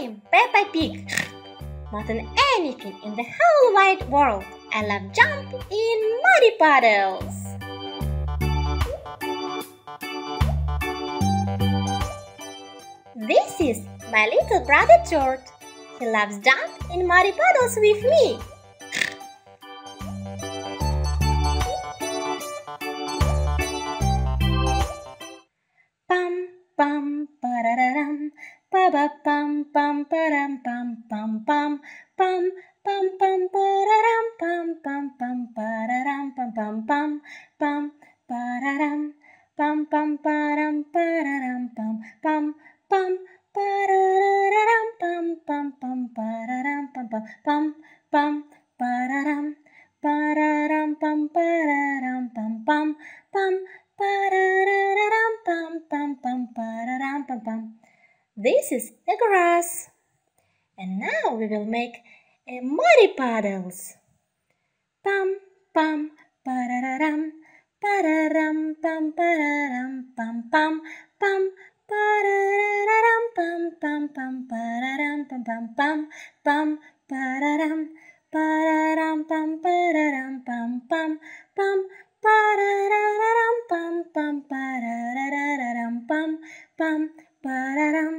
I'm Peppa Pig. More than anything in the whole wide world, I love jump in muddy puddles. This is my little brother George. He loves jump in muddy puddles with me. Pam pam pararam, pa ba pam pam param pam pam pam pam pam pam pararam pam pam pam pararam pam pam pam pam pararam pam pam param pararam pam pam pam pararam pam pam pam pararam pam pam pam pam pararam pararam pam pararam pam pam pam pararam pam pam pam pararam pam pam. This is the grass. And now we will make a muddy puddles. Pam pam pararam pararam pam pararam pam pam pam pararam pam pam pam pararam pam pam pam pam pararam pararam pam pararam pam pam pam pararam pam pam pararam pam pam pararam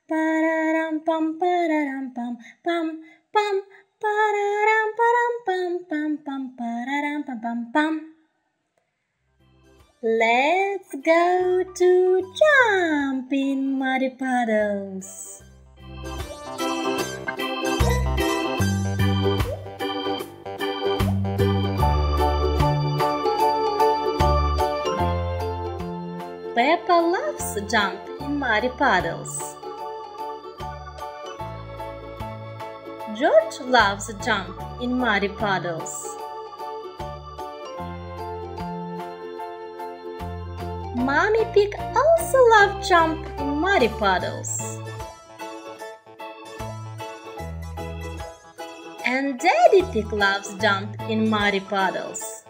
pararam pam pararam pam pam pam pararam param pam pam pam pararam pam pam pam. Let's go to jump in muddy puddles. Peppa loves to jump in muddy puddles. George loves to jump in muddy puddles. Mommy Pig also loves jump in muddy puddles. And Daddy Pig loves jump in muddy puddles.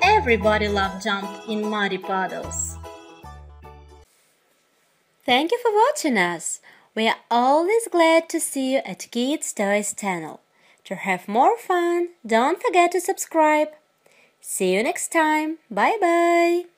Everybody loves jump in muddy puddles. Thank you for watching us. We are always glad to see you at Kids Toys channel. To have more fun, don't forget to subscribe. See you next time. Bye bye.